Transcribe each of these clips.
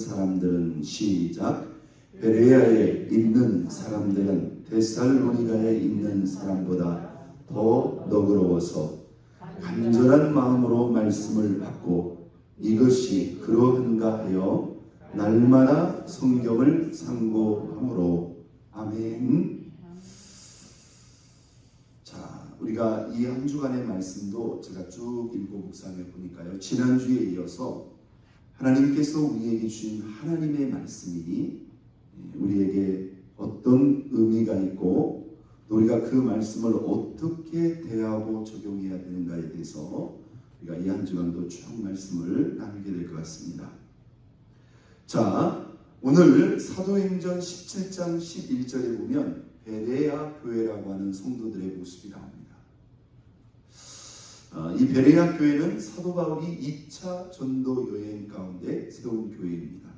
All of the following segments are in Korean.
사람들은 시작. 베레아에 있는 사람들은 데살로니가에 있는 사람보다 더 너그러워서 간절한 마음으로 말씀을 받고 이것이 그러한가 하여 날마다 성경을 상고함으로. 아멘. 자, 우리가 이 한 주간의 말씀도 제가 쭉 읽고 묵상해 보니까요, 지난주에 이어서 하나님께서 우리에게 주신 하나님의 말씀이 우리에게 어떤 의미가 있고 또 우리가 그 말씀을 어떻게 대하고 적용해야 되는가에 대해서 우리가 이 한 주간도 쭉 말씀을 나누게 될 것 같습니다. 자, 오늘 사도행전 17장 11절에 보면 베레아 교회라고 하는 성도들의 모습이 나옵니다. 이 베레아 교회는 사도 바울이 2차 전도 여행 가운데 세운 교회입니다.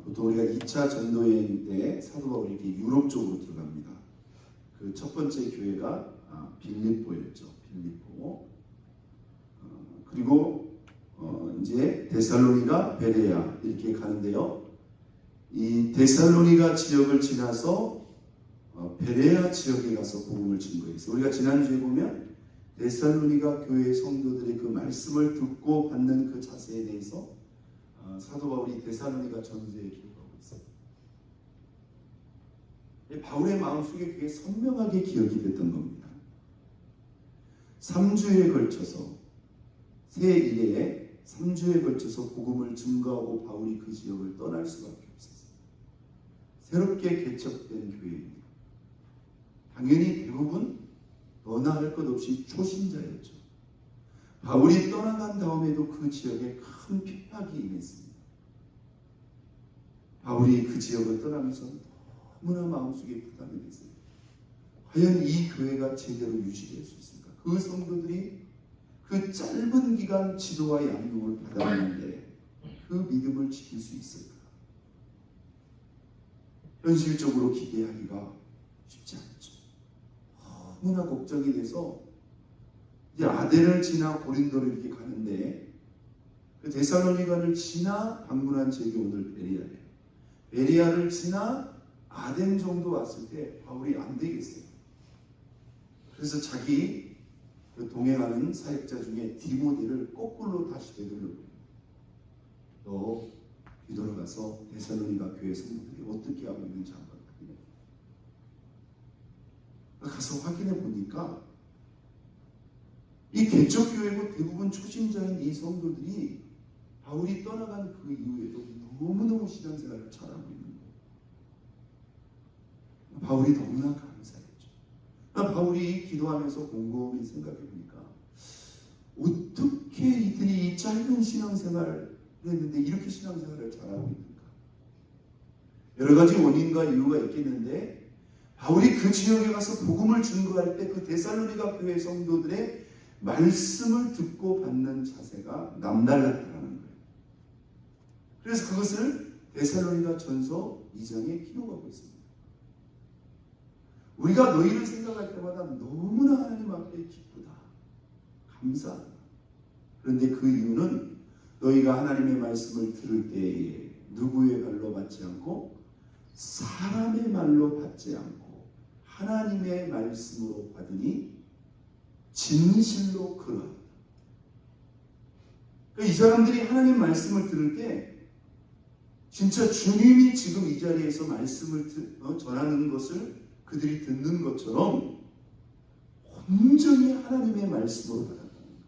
보통 우리가 2차 전도 여행 때 사도 바울이 이렇게 유럽 쪽으로 들어갑니다. 그 첫 번째 교회가 빌립보였죠. 빌립보. 그리고 이제 데살로니가, 베레아 이렇게 가는데요. 이 데살로니가 지역을 지나서 베레아 지역에 가서 복음을 증거했어요. 우리가 지난주에 보면 데살로니가 교회 성도들의 그 말씀을 듣고 받는 그 자세에 대해서 사도 바울이 데살로니가 전서에 기록하고 있어요. 바울의 마음속에 그게 선명하게 기억이 됐던 겁니다. 3주에 걸쳐서 새 일에 3주에 걸쳐서 복음을 증거하고 바울이 그 지역을 떠날 수밖에 없었어요. 새롭게 개척된 교회입니다. 당연히 대부분 너나 할 것 없이 초신자였죠. 바울이 떠나간 다음에도 그 지역에 큰 핍박이 임했습니다. 바울이 그 지역을 떠나면서 너무나 마음속에 부담이 됐어요. 과연 이 교회가 제대로 유지될 수 있을까? 그 성도들이 그 짧은 기간 지도와 양육을 받았는데 그 믿음을 지킬 수 있을까? 현실적으로 기대하기가 쉽지 않죠. 너무나 걱정이 돼서 이제 아덴을 지나 고린도로 이렇게 가는데 그 데살로니가를 지나 방문한 지역이 오늘 베레아예요. 베레아를 지나 아덴 정도 왔을 때 바울이 안 되겠어요. 그래서 자기 그 동행하는 사역자 중에 디모데를 거꾸로 다시 되돌려보내요. 너 뒤돌아가서 데살로니가 교회 성도들이 어떻게 하고 있는지 한번 확인해. 가서 확인해 보니까 이 개척교회고 대부분 초신자인 이 성도들이 바울이 떠나간 그 이후에도 너무너무 신앙생활을 잘하고 있는 거예요. 바울이 너무나 감사했죠. 바울이 기도하면서 곰곰이 생각해 보니까 어떻게 이들이 이 짧은 신앙생활을 했는데 이렇게 신앙생활을 잘하고 있는가. 여러 가지 원인과 이유가 있겠는데 바울이 그 지역에 가서 복음을 증거할 때 그 데살로니가 교회 성도들의 말씀을 듣고 받는 자세가 남달랐다는 거예요. 그래서 그것을 데살로니가 전서 2장에 기록하고 있습니다. 우리가 너희를 생각할 때마다 너무나 하나님 앞에 기쁘다, 감사하다. 그런데 그 이유는 너희가 하나님의 말씀을 들을 때에 누구의 말로 받지 않고 사람의 말로 받지 않고 하나님의 말씀으로 받으니 진실로 그러하다. 이 사람들이 하나님 말씀을 들을 때 진짜 주님이 지금 이 자리에서 말씀을 전하는 것을 그들이 듣는 것처럼 온전히 하나님의 말씀으로 받았다는 거예요.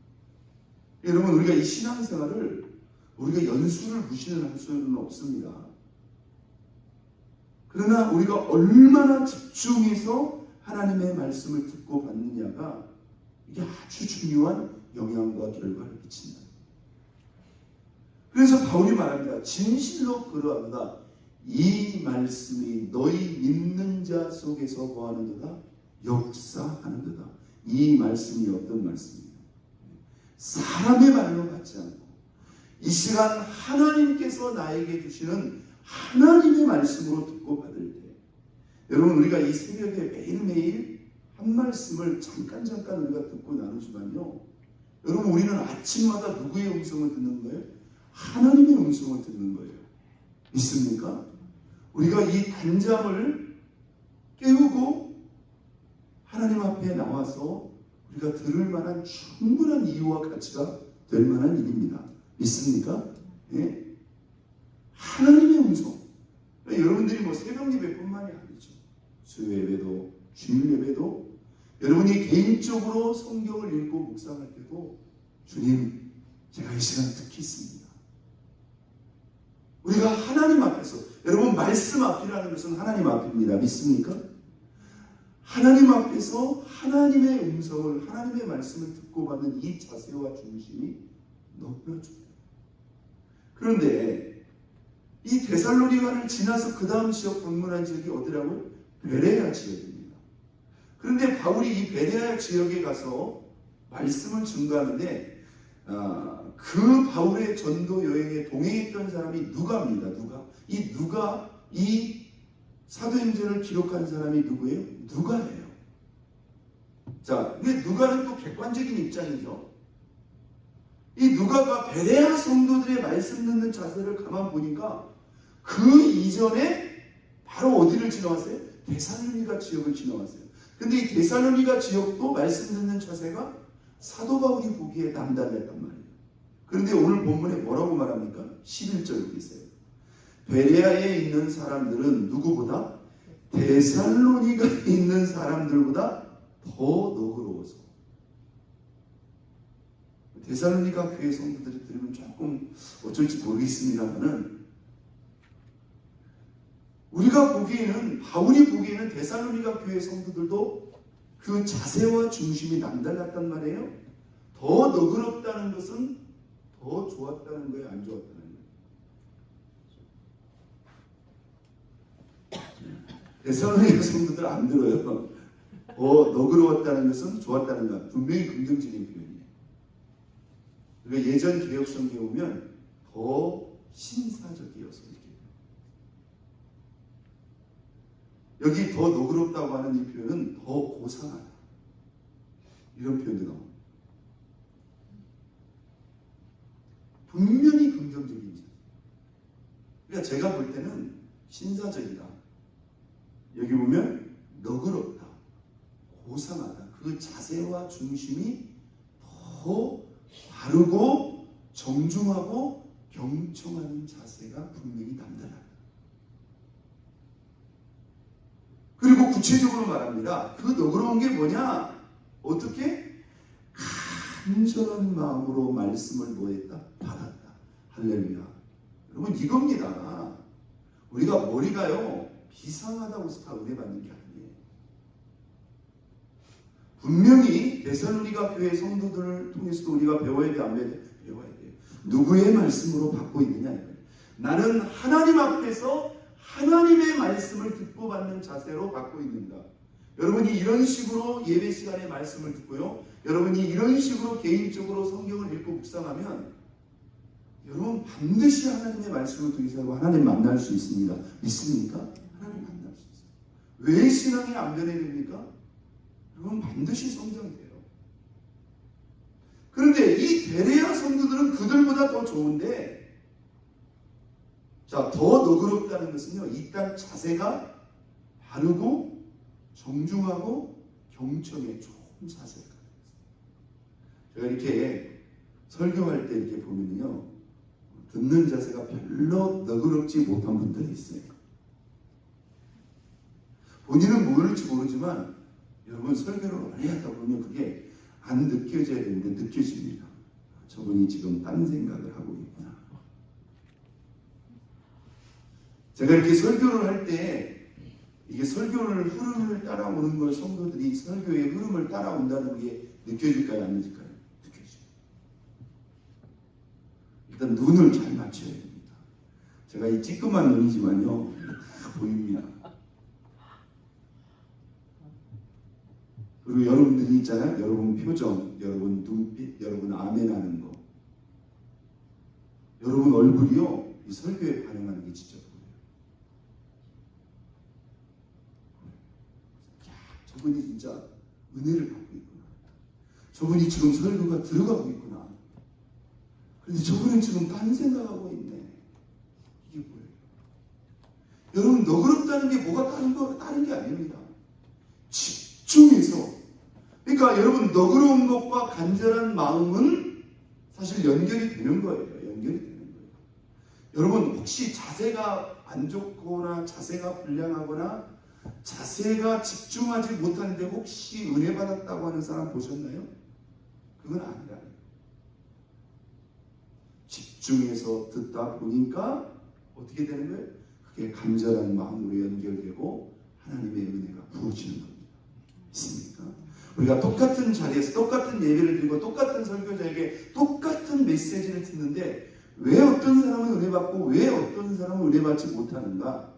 여러분, 우리가 이 신앙생활을 우리가 연수를 무시를 할 수는 없습니다. 그러나 우리가 얼마나 집중해서 하나님의 말씀을 듣고 받느냐가 이게 아주 중요한 영향과 결과를 미친다. 그래서 바울이 말합니다. 진실로 그러하도다. 이 말씀이 너희 믿는 자 속에서 뭐하는도다? 역사하는도다. 이 말씀이 어떤 말씀이에요? 사람의 말로 받지 않고 이 시간 하나님께서 나에게 주시는 하나님의 말씀으로 듣고 받을 때, 여러분, 우리가 이 새벽에 매일매일 한 말씀을 잠깐 우리가 듣고 나누지만요, 여러분, 우리는 아침마다 누구의 음성을 듣는 거예요? 하나님의 음성을 듣는 거예요. 믿습니까? 우리가 이 단잠을 깨우고 하나님 앞에 나와서 우리가 들을 만한 충분한 이유와 가치가 될 만한 일입니다. 믿습니까? 예? 하나님의 음성. 여러분들이 뭐 새벽 예배뿐만이 아니죠. 수요 예배도, 주일 예배도, 여러분이 개인적으로 성경을 읽고 묵상할 때도 주님, 제가 이 시간 듣겠습니다. 우리가 하나님 앞에서, 여러분 말씀 앞이라는 것은 하나님 앞입니다. 믿습니까? 하나님 앞에서 하나님의 음성을, 하나님의 말씀을 듣고 받는 이 자세와 중심이 높여줍니다. 그런데 이 데살로니가를 지나서 그 다음 지역 방문한 지역이 어디라고요? 베레아 지역입니다. 그런데 바울이 이 베레아 지역에 가서 말씀을 증거하는데 그 바울의 전도 여행에 동행했던 사람이 누가입니다. 누가 이 사도행전을 기록한 사람이 누구예요? 누가예요. 자, 근데 누가는 또 객관적인 입장이죠. 이 누가가 베레아 성도들의 말씀 듣는 자세를 가만 보니까 그 이전에 바로 어디를 지나왔어요? 데살로니가 지역을 지나왔어요. 근데 이 데살로니가 지역도 말씀 듣는 자세가 사도 바울이 보기에 남달랐단 말이에요. 그런데 오늘 본문에 뭐라고 말합니까? 11절 있어요. 베레아에 있는 사람들은 누구보다 데살로니가에 있는 사람들보다 더 너그러워서. 데살로니가 교회 성도들이 들으면 조금 어쩔지 모르겠습니다만은 우리가 보기에는, 바울이 보기에는 데살로니가 교회 성도들도 그 자세와 중심이 남달랐단 말이에요. 더 너그럽다는 것은 더 좋았다는 거예요, 안 좋았다는 거예요? 데살로니가 성도들 안 들어요. 더 너그러웠다는 것은 좋았다는 것, 분명히 긍정적인 표현이에요. 그러니까 예전 개혁 성경에 보면 더 신사적이어서 이렇게. 여기 더 너그럽다고 하는 이 표현은 더 고상하다. 이런 표현도 나옵니다. 분명히 긍정적인 자. 그러니까 제가 볼 때는 신사적이다. 여기 보면 너그럽다. 고상하다. 그 자세와 중심이 더 바르고 정중하고 경청하는 자세가 분명히 남달하다. 그리고 구체적으로 말합니다. 그 너그러운 게 뭐냐? 어떻게? 간절한 마음으로 말씀을 뭐했다? 받았다. 할렐루야. 여러분 이겁니다. 우리가 머리가요 비상하다고 해서 다 은혜 받는 게 아니에요. 분명히 데살로니가 교회 성도들을 통해서도 우리가 배워야 돼, 안 배워야 돼? 배워야 돼요. 누구의 말씀으로 받고 있느냐 이거예요. 나는 하나님 앞에서 하나님의 말씀을 듣고 받는 자세로 받고 있는가. 여러분이 이런 식으로 예배 시간에 말씀을 듣고요, 여러분이 이런 식으로 개인적으로 성경을 읽고 묵상하면 여러분 반드시 하나님의 말씀을 통해서 하나님 만날 수 있습니다. 믿습니까? 하나님 만날 수 있어요. 왜 신앙이 안 변해집니까? 여러분 반드시 성장돼요. 그런데 이 베레아 성도들은 그들보다 더 좋은데, 자, 더 너그럽다는 것은요, 일단 자세가 바르고 정중하고 경청에 좋은 자세가 있어요. 제가 이렇게 설교할 때 이렇게 보면요, 듣는 자세가 별로 너그럽지 못한 분들이 있어요. 본인은 모를지 모르지만 여러분 설교를 오래 하다 보면 그게 안 느껴져야 되는데 느껴집니다. 저분이 지금 딴 생각을 하고 있구나. 제가 이렇게 설교를 할 때 이게 설교를 흐름을 따라오는 걸 성도들이 설교의 흐름을 따라온다는 게 느껴질까요? 안 느껴질까요? 느껴져요. 일단 눈을 잘 맞춰야 됩니다. 제가 이 찌끄만 눈이지만요 보입니다. 그리고 여러분들이 있잖아요. 여러분 표정, 여러분 눈빛, 여러분 아멘하는 거, 여러분 얼굴이요 이 설교에 반응하는 게 진짜 보여요. 야, 저분이 진짜 은혜를 받고 있구나. 저분이 지금 설교가 들어가고 있구나. 그런데 저분은 지금 딴 생각하고 있네. 이게 뭐예요? 여러분, 너그럽다는 게 뭐가 다른 게 아닙니다. 집중해서. 그러니까 여러분, 너그러운 것과 간절한 마음은 사실 연결이 되는 거예요. 연결이 되는 거예요. 여러분, 혹시 자세가 안 좋거나 자세가 불량하거나 자세가 집중하지 못하는데 혹시 은혜 받았다고 하는 사람 보셨나요? 그건 아니라요. 집중해서 듣다 보니까 어떻게 되는 거예요? 그게 간절한 마음으로 연결되고 하나님의 은혜가 부어지는 겁니다. 있습니까? 우리가 똑같은 자리에서 똑같은 예배를 드리고 똑같은 설교자에게 똑같은 메시지를 듣는데 왜 어떤 사람은 은혜 받고 왜 어떤 사람은 은혜 받지 못하는가?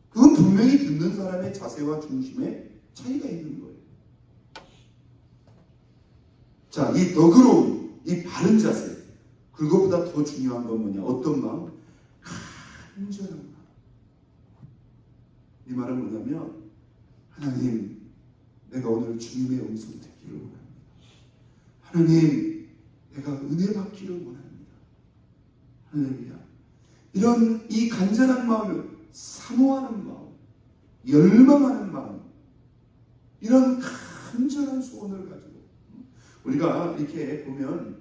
그건 분명히 듣는 사람의 자세와 중심에 차이가 있는 거예요. 자, 이 너그러운, 이 바른 자세, 그것보다 더 중요한 건 뭐냐? 어떤 마음? 간절한 마음. 이 말은 뭐냐면, 하나님, 내가 오늘 주님의 음성 듣기를 원합니다. 하나님, 내가 은혜 받기를 원합니다. 할렐루야. 이런 이 간절한 마음을 사모하는 마음, 열망하는 마음, 이런 간절한 소원을 가지고 우리가 이렇게 보면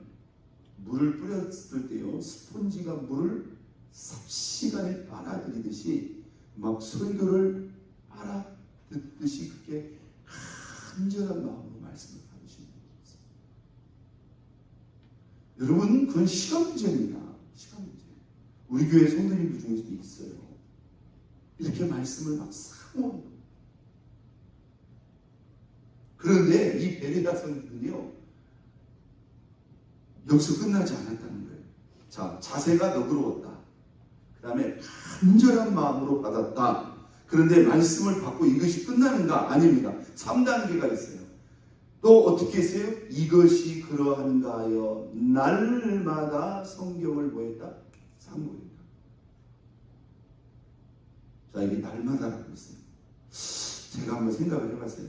물을 뿌렸을 때요, 스폰지가 물을 삽시간에 빨아들이듯이 막 설교를 빨아듣듯이 그렇게 간절한 마음으로 말씀을 받으시는 거죠. 여러분, 그건 시간 문제입니다. 시간 문제. 우리 교회 성도님들 중에서도 있어요. 이렇게 말씀을 막 사모하는 거예요. 그런데 이 베레다 성도들이요, 여기서 끝나지 않았다는 거예요. 자, 자세가 너그러웠다. 그 다음에 간절한 마음으로 받았다. 그런데 말씀을 받고 이것이 끝나는가? 아닙니다. 3단계가 있어요. 또 어떻게 했어요? 이것이 그러한가 하여 날마다 성경을 뭐했다? 상고했다. 자, 이게 날마다라고 했어요. 제가 한번 생각을 해봤어요.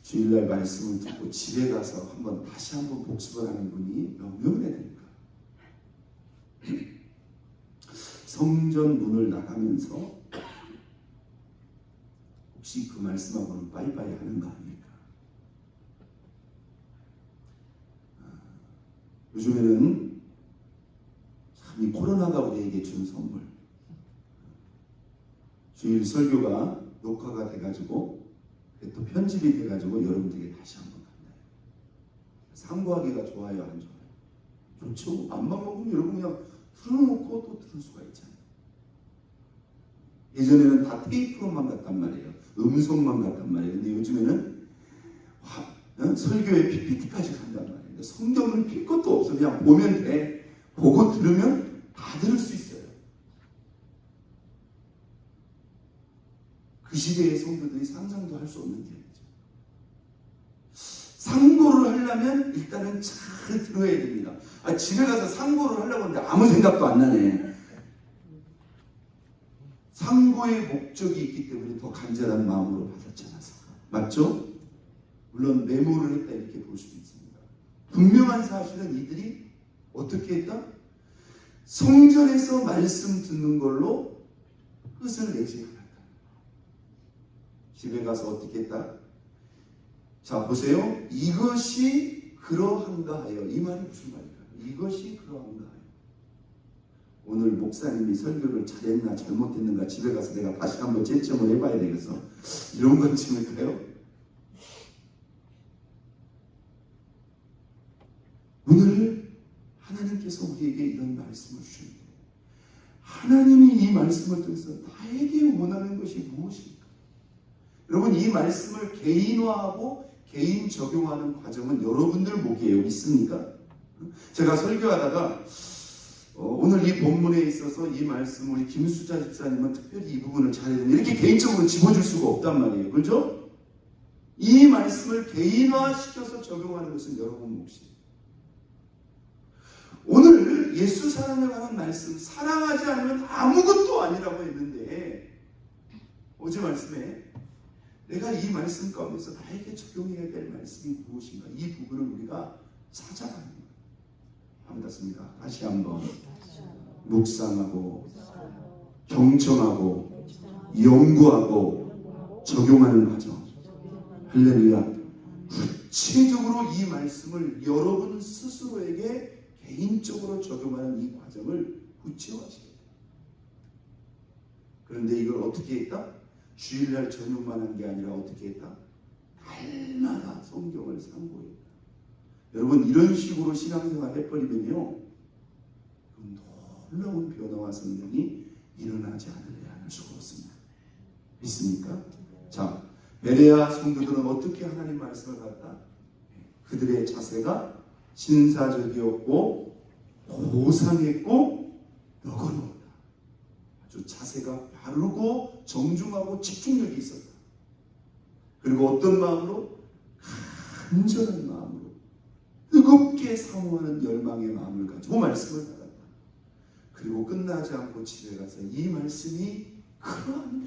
주일날 말씀을 듣고 집에 가서 다시 한번 복습을 하는 분이 몇 명이나 됩니까? 성전 문을 나가면서 혹시 그 말씀하고는 빠이빠이 하는 거 아닙니까? 요즘에는 참 이 코로나가 우리에게 준 선물. 주일 설교가 녹화가 돼가지고 또 편집이 돼가지고 여러분들에게 다시 한번 간다. 상고하기가 좋아요, 안 좋아요? 좋죠. 맘만 먹으면 여러분 그냥 틀어놓고 또 들을 수가 있잖아요. 예전에는 다 테이프로만 갔단 말이에요. 음성만 갔단 말이에요. 근데 요즘에는 설교에 PPT까지 간단 말이에요. 성경을 필 것도 없어. 그냥 보면 돼. 보고 들으면 다 들을 수 있어요. 그 시대의 성도들이 상상도 할 수 없는 일이죠. 상고를 하려면 일단은 잘 들어야 됩니다. 집에 가서 상고를 하려고 하는데 아무 생각도 안 나네. 상고의 목적이 있기 때문에 더 간절한 마음으로 받았잖아요. 맞죠? 물론 메모를 했다 이렇게 볼 수도 있습니다. 분명한 사실은 이들이 어떻게 했다? 성전에서 말씀 듣는 걸로 끝을 내지 않았다. 집에 가서 어떻게 했다? 자, 보세요. 이것이 그러한가 하여. 이 말이 무슨 말일까요? 이것이 그러한가 하여. 오늘 목사님이 설교를 잘했나 잘못했는가 집에 가서 내가 다시 한번 채점을 해봐야 되겠어. 이런 건 찍을까요? 오늘 하나님께서 우리에게 이런 말씀을 주십니다. 하나님이 이 말씀을 통해서 나에게 원하는 것이 무엇입니까? 여러분, 이 말씀을 개인화하고 개인 적용하는 과정은 여러분들 목이에요. 있습니까? 제가 설교하다가 오늘 이 본문에 있어서 이 말씀 우리 김수자 집사님은 특별히 이 부분을 잘해야 된다. 이렇게 개인적으로 집어줄 수가 없단 말이에요. 그렇죠? 이 말씀을 개인화시켜서 적용하는 것은 여러분 몫이에요. 오늘 예수 사랑에 관한 말씀, 사랑하지 않으면 아무것도 아니라고 했는데 어제 말씀에 내가 이 말씀 가운데서 나에게 적용해야 될 말씀이 무엇인가? 이 부분을 우리가 찾아가는 거예요. 반갑습니다. 다시 한번 묵상하고 경청하고 연구하고 적용하는 과정. 할렐루야. 구체적으로 이 말씀을 여러분 스스로에게 개인적으로 적용하는 이 과정을 구체화시켜야 돼요. 그런데 이걸 어떻게 했다? 주일날 저녁만 한 게 아니라 어떻게 했다? 날마다 성경을 상고했다. 여러분 이런 식으로 신앙생활 해버리면요, 놀라운 변화와 성령이 일어나지 않으려 할 수가 없습니다. 믿습니까? 자, 베레아 성도들은 어떻게 하나님 말씀을 받았다? 그들의 자세가 신사적이었고 고상했고 너그러웠다. 아주 자세가 바르고 정중하고 집중력이 있었다. 그리고 어떤 마음으로? 간절한 마음으로 뜨겁게 사모하는 열망의 마음을 가지고 말씀을 받았다. 그리고 끝나지 않고 집에 가서 이 말씀이 그러한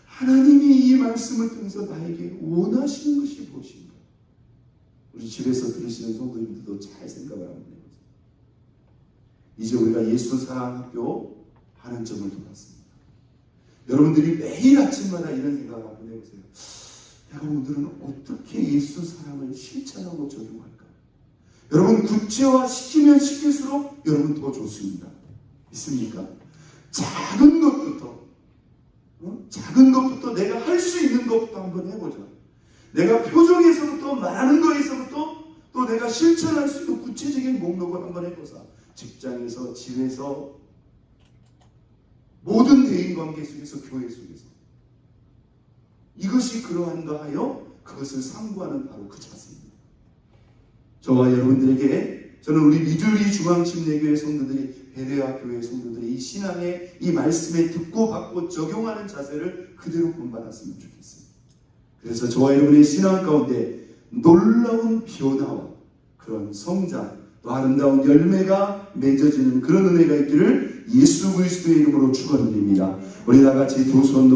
하나님이 이 말씀을 통해서 나에게 원하시는 것이 무엇인가? 우리 집에서 들으시는 성도님들도 잘 생각을 한번 해보세요. 이제 우리가 예수 사랑학교 반환점을 돌았습니다. 여러분들이 매일 아침마다 이런 생각을 한번 해보세요. 내가 오늘은 어떻게 예수 사랑을 실천하고 적용할까? 여러분 구체화 시키면 시킬수록 여러분 더 좋습니다. 있습니까? 작은 것부터 내가 할 수 있는 것부터 한번 해보자. 내가 표정에서부터 말하는 거에서부터 또 내가 실천할 수 있는 구체적인 목록을 한번 해보자. 직장에서, 집에서, 모든 대인관계 속에서, 교회 속에서. 이것이 그러한가 하여 그것을 상고하는 바로 그 자세입니다. 저와 여러분들에게, 저는 우리 미주리 중앙침례교회 성도들이, 베레아 교회 성도들이 이 신앙의 이 말씀에 듣고 받고 적용하는 자세를 그대로 본받았으면 좋겠습니다. 그래서 저와 여러분의 신앙 가운데 놀라운 변화와 그런 성장, 또 아름다운 열매가 맺어지는 그런 은혜가 있기를 예수 그리스도의 이름으로 축원드립니다. 우리 다 같이 두 손